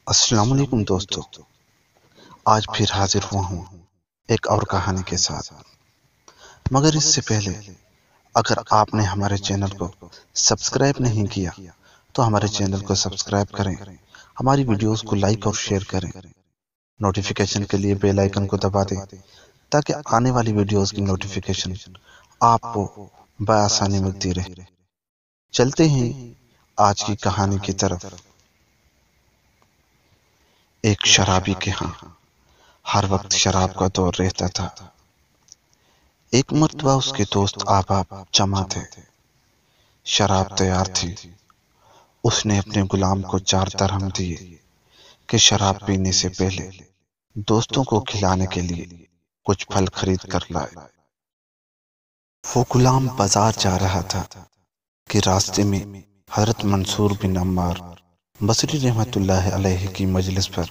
السلام علیکم دوستو، آج پھر حاضر ہوا ہوں ایک اور کہانی کے ساتھ۔ مگر اس سے پہلے اگر آپ نے ہمارے چینل کو سبسکرائب نہیں کیا تو ہمارے چینل کو سبسکرائب کریں، ہماری ویڈیوز کو لائک اور شیئر کریں، نوٹیفیکیشن کے لیے بیل آئیکن کو دبا دیں تاکہ آنے والی ویڈیوز کی نوٹیفیکیشن آپ کو بآسانی ملتی رہے۔ چلتے ہیں آج کی کہانی کی طرف۔ ایک شرابی کے ہاں ہر وقت شراب کا دور رہتا تھا۔ ایک مرتبہ اس کے دوست احباب جمع تھے، شراب تیار تھی۔ اس نے اپنے غلام کو 4 درہم دیے کہ شراب پینے سے پہلے دوستوں کو کھلانے کے لیے کچھ پھل خرید کر لائے۔ وہ غلام بازار جا رہا تھا کہ راستے میں حضرت منصور بن عمار بصری رحمت اللہ علیہ کی مجلس پر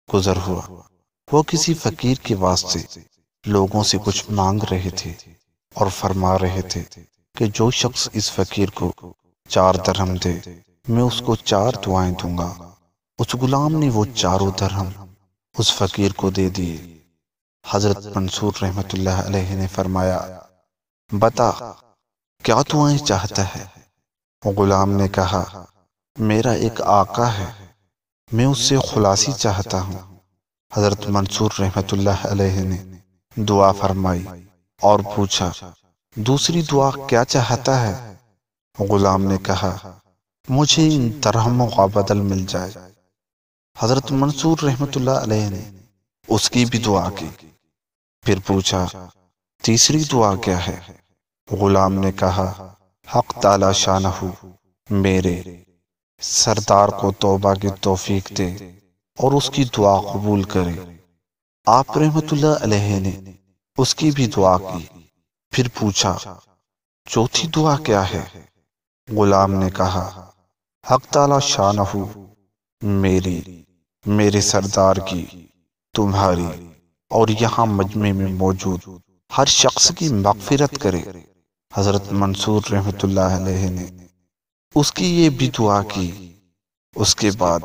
گزر ہوا۔ وہ کسی فقیر کے واسطے لوگوں سے کچھ مانگ رہے تھے اور فرما رہے تھے کہ جو شخص اس فقیر کو 4 درہم دے میں اس کو 4 دعائیں دوں گا۔ اس غلام نے وہ 4 درہم اس فقیر کو دے دیے۔ حضرت منصور رحمت اللہ علیہ نے فرمایا، بتا کیا دعائیں چاہتا ہے؟ غلام نے کہا، میرا ایک آقا ہے، میں اس سے خلاصی چاہتا ہوں۔ حضرت منصور رحمت اللہ علیہ نے دعا فرمائی اور پوچھا، دوسری دعا کیا چاہتا ہے؟ غلام نے کہا، مجھے ان درہموں کا بدل مل جائے۔ حضرت منصور رحمت اللہ علیہ نے اس کی بھی دعا کی، پھر پوچھا، تیسری دعا کیا ہے؟ غلام نے کہا، حق تعالی شانہ میرے سردار کو توبہ کی توفیق دے اور اس کی دعا قبول کرے۔ آپ رحمت اللہ علیہ نے اس کی بھی دعا کی، پھر پوچھا، چوتھی دعا کیا ہے؟ غلام نے کہا، حق تعالی شانہ میرے سردار کی، تمہاری اور یہاں مجمع میں موجود ہر شخص کی مغفرت کرے۔ حضرت منصور رحمت اللہ علیہ نے اس کی یہ بھی دعا کی۔ اس کے بعد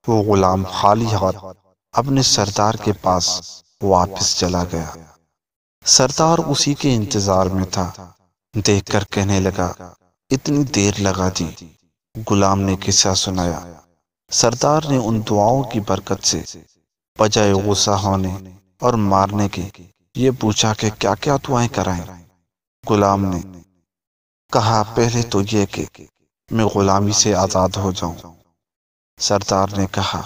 وہ غلام خالی ہاتھ اپنے سردار کے پاس واپس چلا گیا۔ سردار اسی کے انتظار میں تھا، دیکھ کر کہنے لگا، اتنی دیر لگا دی۔ غلام نے قصہ سنایا۔ سردار نے ان دعاؤں کی برکت سے بجائے غصہ ہونے اور مارنے کے یہ پوچھا کہ کیا کیا دعائیں کرائیں؟ غلام نے کہا، پہلے تو یہ کہ میں غلامی سے آزاد ہو جاؤں۔ سردار نے کہا،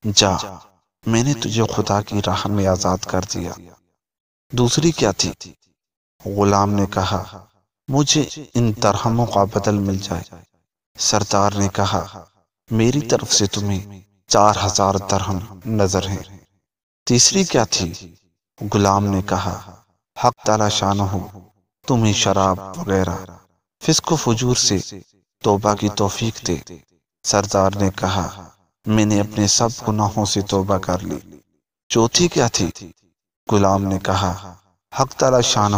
جا، میں نے تجھے خدا کی راہ میں آزاد کر دیا۔ دوسری کیا تھی؟ غلام نے کہا، مجھے ان درہموں کا بدل مل جائے۔ سردار نے کہا، میری طرف سے تمہیں 4000 درہم نظر ہیں۔ تیسری کیا تھی؟ غلام نے کہا، حق تعالی شانہ تمہیں شراب وغیرہ فسق و فجور سے توبہ کی توفیق دے۔ سردار نے کہا، میں نے اپنے سب گناہوں سے توبہ کر لی۔ چوتھی کیا تھی؟ غلام نے کہا، حق تعالی شانہ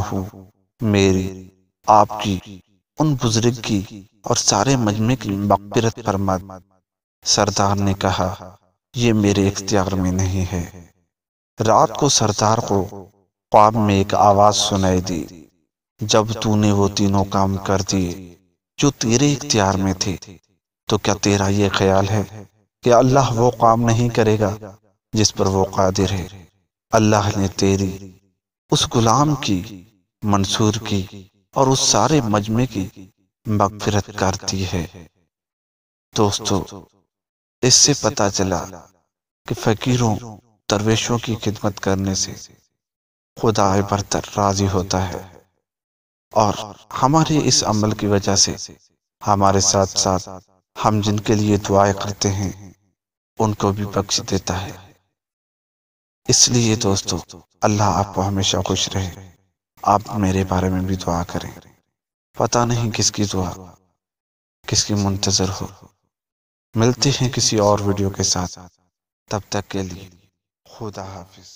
میری، آپ کی، ان بزرگ کی اور سارے مجمع کی مغفرت فرما۔ سردار نے کہا، یہ میرے اختیار میں نہیں ہے۔ رات کو سردار کو خواب میں ایک آواز سنائی دی، جب تو نے وہ تینوں کام کر دیے جو تیرے اختیار میں تھے تو کیا تیرا یہ خیال ہے کہ اللہ وہ کام نہیں کرے گا جس پر وہ قادر ہے؟ اللہ نے تیری، اس غلام کی، منصور کی اور اس سارے مجمع کی مغفرت کر دی ہے۔ دوستو، اس سے پتہ چلا کہ فقیروں درویشوں کی خدمت کرنے سے خدا برتر راضی ہوتا ہے، اور ہمارے اس عمل کی وجہ سے ہمارے ساتھ ساتھ ہم جن کے لیے دعائیں کرتے ہیں ان کو بھی بخش دیتا ہے۔ اس لیے دوستو، اللہ آپ کو ہمیشہ خوش رہے۔ آپ میرے بارے میں بھی دعا کریں، پتہ نہیں کس کی دعا کس کی منتظر ہو۔ ملتے ہیں کسی اور ویڈیو کے ساتھ، تب تک کے لیے خدا حافظ۔